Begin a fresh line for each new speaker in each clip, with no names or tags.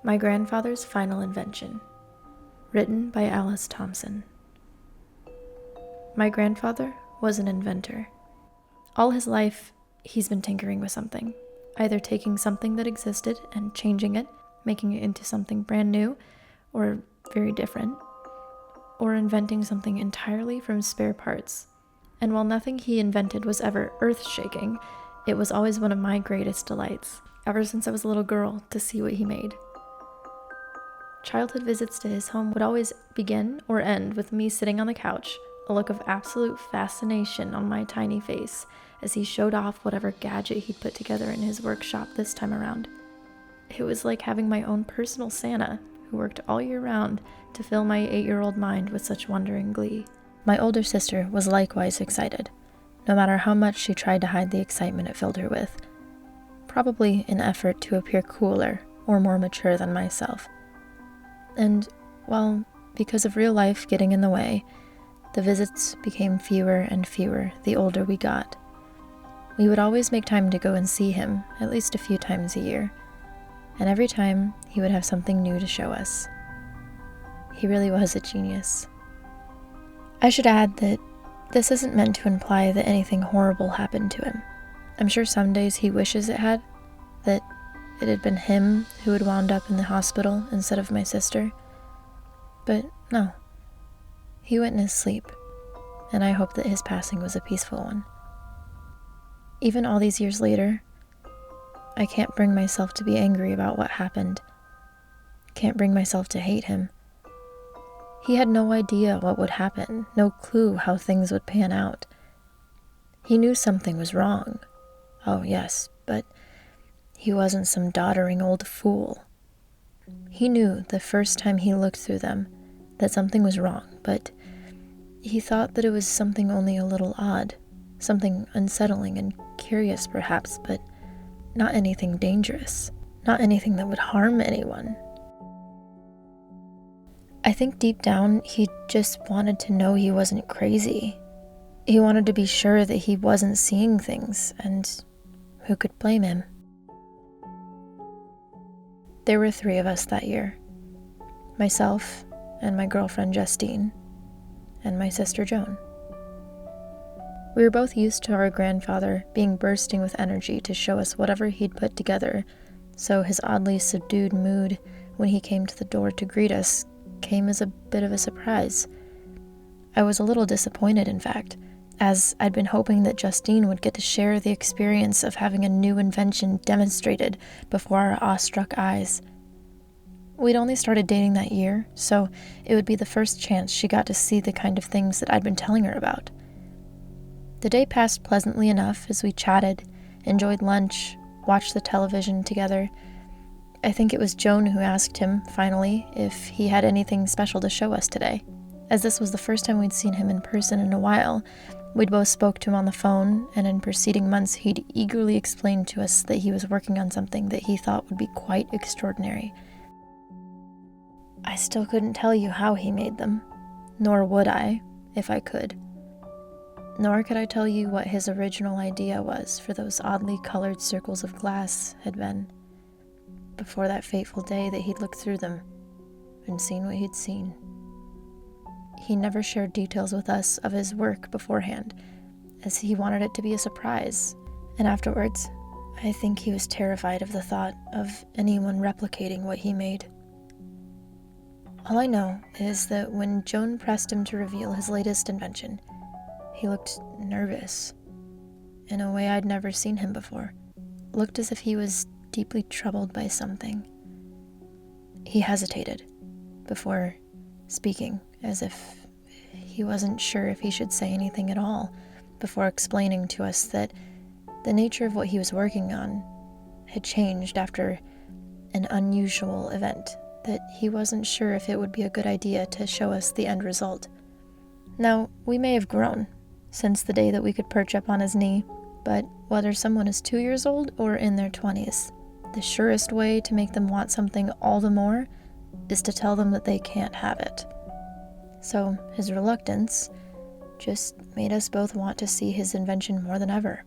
My Grandfather's Final Invention, written by Alice Thompson. My grandfather was an inventor. All his life, he's been tinkering with something, either taking something that existed and changing it, making it into something brand new or very different, or inventing something entirely from spare parts. And while nothing he invented was ever earth-shaking, it was always one of my greatest delights, ever since I was a little girl, to see what he made. Childhood visits to his home would always begin or end with me sitting on the couch, a look of absolute fascination on my tiny face as he showed off whatever gadget he'd put together in his workshop this time around. It was like having my own personal Santa, who worked all year round to fill my 8-year-old mind with such wondering glee. My older sister was likewise excited, no matter how much she tried to hide the excitement it filled her with, probably in effort to appear cooler or more mature than myself. And, well, because of real life getting in the way, the visits became fewer and fewer the older we got. We would always make time to go and see him at least a few times a year, and every time he would have something new to show us. He really was a genius. I should add that this isn't meant to imply that anything horrible happened to him. I'm sure some days he wishes it had, that it had been him who had wound up in the hospital instead of my sister. But no, he went in his sleep, and I hope that his passing was a peaceful one. Even all these years later, I can't bring myself to be angry about what happened. Can't bring myself to hate him. He had no idea what would happen, no clue how things would pan out. He knew something was wrong. Oh yes, but he wasn't some doddering old fool. He knew the first time he looked through them that something was wrong, but he thought that it was something only a little odd, something unsettling and curious perhaps, but not anything dangerous, not anything that would harm anyone. I think deep down he just wanted to know he wasn't crazy. He wanted to be sure that he wasn't seeing things, and who could blame him? There were 3 of us that year. Myself and my girlfriend Justine, and my sister Joan. We were both used to our grandfather being bursting with energy to show us whatever he'd put together, so his oddly subdued mood when he came to the door to greet us came as a bit of a surprise. I was a little disappointed, in fact, as I'd been hoping that Justine would get to share the experience of having a new invention demonstrated before our awestruck eyes. We'd only started dating that year, so it would be the first chance she got to see the kind of things that I'd been telling her about. The day passed pleasantly enough as we chatted, enjoyed lunch, watched the television together. I think it was Joan who asked him, finally, if he had anything special to show us today. As this was the first time we'd seen him in person in a while, we'd both spoke to him on the phone, and in preceding months he'd eagerly explained to us that he was working on something that he thought would be quite extraordinary. I still couldn't tell you how he made them, nor would I, if I could. Nor could I tell you what his original idea was for those oddly colored circles of glass had been, before that fateful day that he'd looked through them and seen what he'd seen. He never shared details with us of his work beforehand, as he wanted it to be a surprise, and afterwards, I think he was terrified of the thought of anyone replicating what he made. All I know is that when Joan pressed him to reveal his latest invention, he looked nervous, in a way I'd never seen him before. Looked as if he was deeply troubled by something. He hesitated before speaking, as if he wasn't sure if he should say anything at all, before explaining to us that the nature of what he was working on had changed after an unusual event, that he wasn't sure if it would be a good idea to show us the end result. Now, we may have grown since the day that we could perch up on his knee, but whether someone is 2 years old or in their 20s, the surest way to make them want something all the more is to tell them that they can't have it. So his reluctance just made us both want to see his invention more than ever.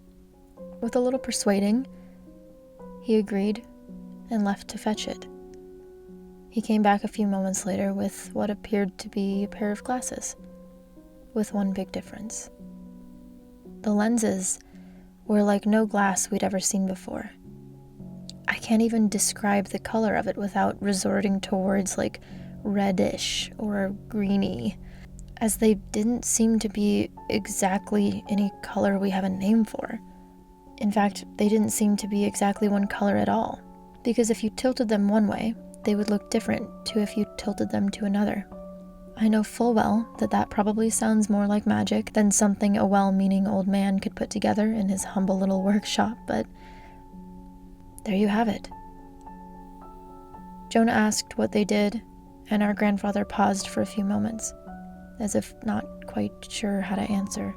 With a little persuading, he agreed and left to fetch it. He came back a few moments later with what appeared to be a pair of glasses, with one big difference. The lenses were like no glass we'd ever seen before. I can't even describe the color of it without resorting to words like reddish or greeny, as they didn't seem to be exactly any color we have a name for. In fact, they didn't seem to be exactly one color at all, because if you tilted them one way, they would look different to if you tilted them to another. I know full well that that probably sounds more like magic than something a well-meaning old man could put together in his humble little workshop, but there you have it. Jonah asked what they did, and our grandfather paused for a few moments, as if not quite sure how to answer.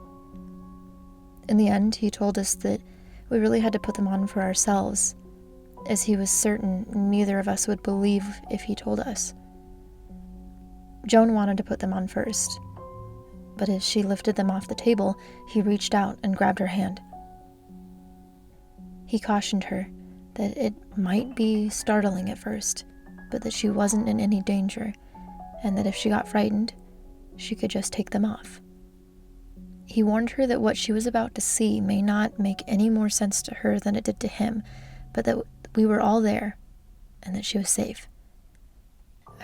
In the end, he told us that we really had to put them on for ourselves, as he was certain neither of us would believe if he told us. Joan wanted to put them on first, but as she lifted them off the table, he reached out and grabbed her hand. He cautioned her that it might be startling at first, but that she wasn't in any danger, and that if she got frightened, she could just take them off. He warned her that what she was about to see may not make any more sense to her than it did to him, but that we were all there, and that she was safe.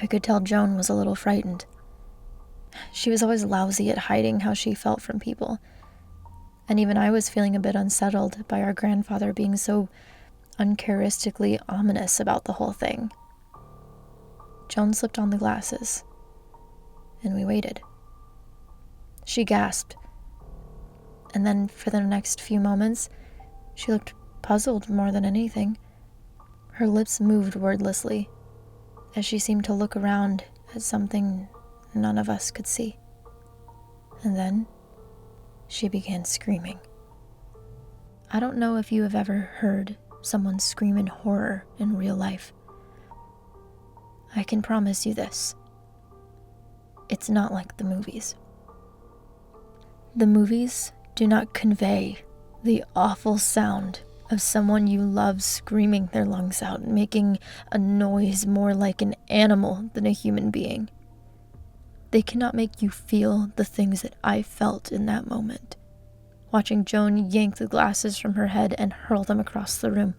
I could tell Joan was a little frightened. She was always lousy at hiding how she felt from people, and even I was feeling a bit unsettled by our grandfather being so uncharacteristically ominous about the whole thing. Joan slipped on the glasses, and we waited. She gasped, and then for the next few moments, she looked puzzled more than anything. Her lips moved wordlessly, as she seemed to look around at something none of us could see. And then she began screaming. I don't know if you have ever heard someone scream in horror in real life. I can promise you this. It's not like the movies. The movies do not convey the awful sound of someone you love screaming their lungs out, making a noise more like an animal than a human being. They cannot make you feel the things that I felt in that moment, watching Joan yank the glasses from her head and hurl them across the room.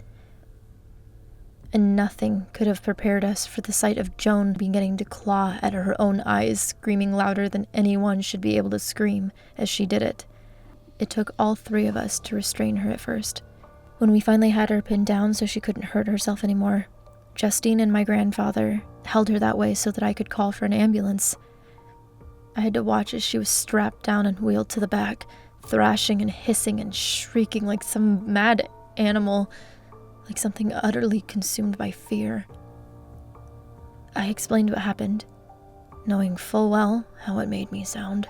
And nothing could have prepared us for the sight of Joan beginning to claw at her own eyes, screaming louder than anyone should be able to scream as she did it. It took all three of us to restrain her at first. When we finally had her pinned down so she couldn't hurt herself anymore, Justine and my grandfather held her that way so that I could call for an ambulance. I had to watch as she was strapped down and wheeled to the back, thrashing and hissing and shrieking like some mad animal, like something utterly consumed by fear. I explained what happened, knowing full well how it made me sound.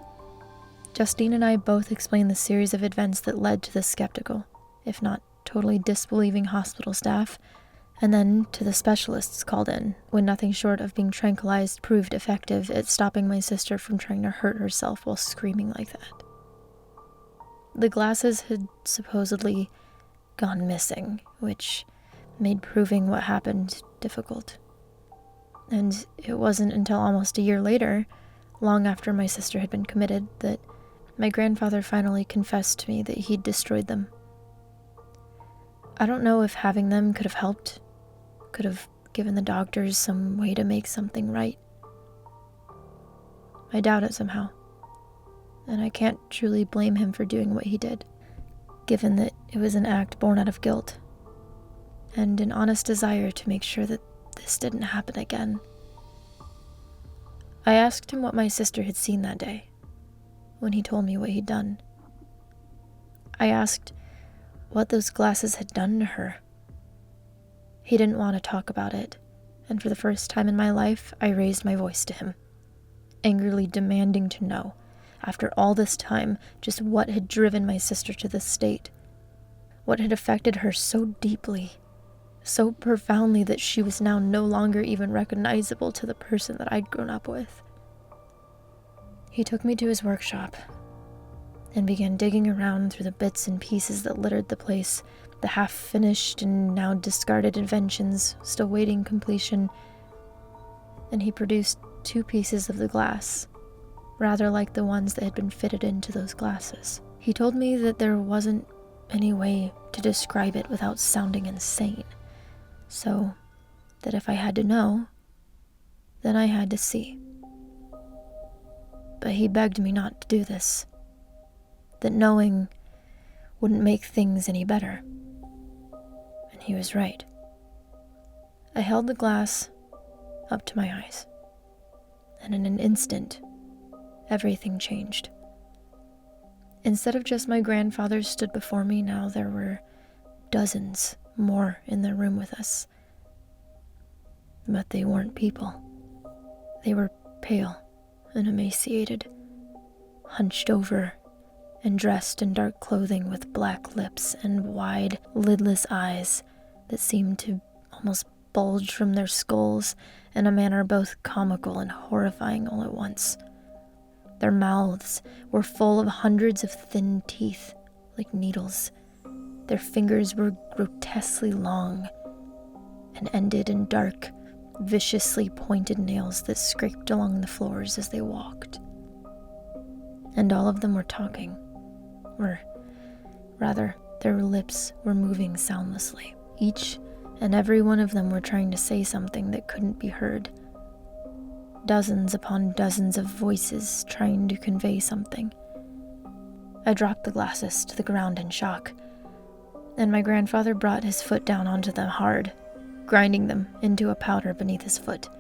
Justine and I both explained the series of events that led to the skeptical, if not totally disbelieving hospital staff, and then to the specialists called in when nothing short of being tranquilized proved effective at stopping my sister from trying to hurt herself while screaming like that. The glasses had supposedly gone missing, which made proving what happened difficult. And it wasn't until almost a year later, long after my sister had been committed, that my grandfather finally confessed to me that he'd destroyed them. I don't know if having them could have helped, could have given the doctors some way to make something right. I doubt it somehow, and I can't truly blame him for doing what he did, given that it was an act born out of guilt, and an honest desire to make sure that this didn't happen again. I asked him what my sister had seen that day, when he told me what he'd done. I asked what those glasses had done to her. He didn't want to talk about it, and for the first time in my life, I raised my voice to him, angrily demanding to know, after all this time, just what had driven my sister to this state, what had affected her so deeply, so profoundly that she was now no longer even recognizable to the person that I'd grown up with. He took me to his workshop and began digging around through the bits and pieces that littered the place, the half-finished and now discarded inventions still waiting completion. and he produced 2 pieces of the glass, rather like the ones that had been fitted into those glasses. He told me that there wasn't any way to describe it without sounding insane, so that if I had to know, then I had to see. But he begged me not to do this, that knowing wouldn't make things any better. And he was right. I held the glass up to my eyes, and in an instant, everything changed. Instead of just my grandfather stood before me, now there were dozens more in the room with us. But they weren't people. They were pale and emaciated, hunched over and dressed in dark clothing with black lips and wide, lidless eyes that seemed to almost bulge from their skulls in a manner both comical and horrifying all at once. Their mouths were full of hundreds of thin teeth, like needles. Their fingers were grotesquely long and ended in dark, viciously pointed nails that scraped along the floors as they walked. And all of them were talking, or rather, their lips were moving soundlessly. Each and every one of them were trying to say something that couldn't be heard. Dozens upon dozens of voices trying to convey something. I dropped the glasses to the ground in shock, and my grandfather brought his foot down onto them hard, grinding them into a powder beneath his foot,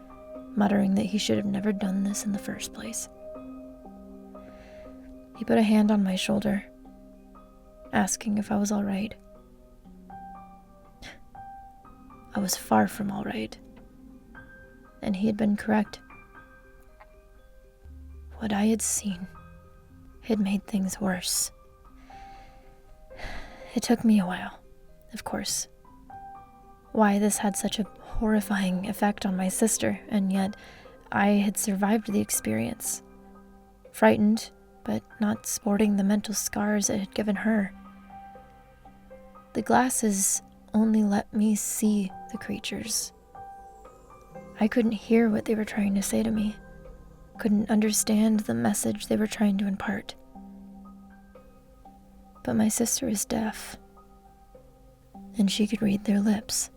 muttering that he should have never done this in the first place. He put a hand on my shoulder, asking if I was all right. I was far from all right, and he had been correct. What I had seen had made things worse. It took me a while, of course. Why this had such a horrifying effect on my sister, and yet I had survived the experience. Frightened, but not sporting the mental scars it had given her. The glasses only let me see the creatures. I couldn't hear what they were trying to say to me. Couldn't understand the message they were trying to impart. But my sister is deaf, and she could read their lips.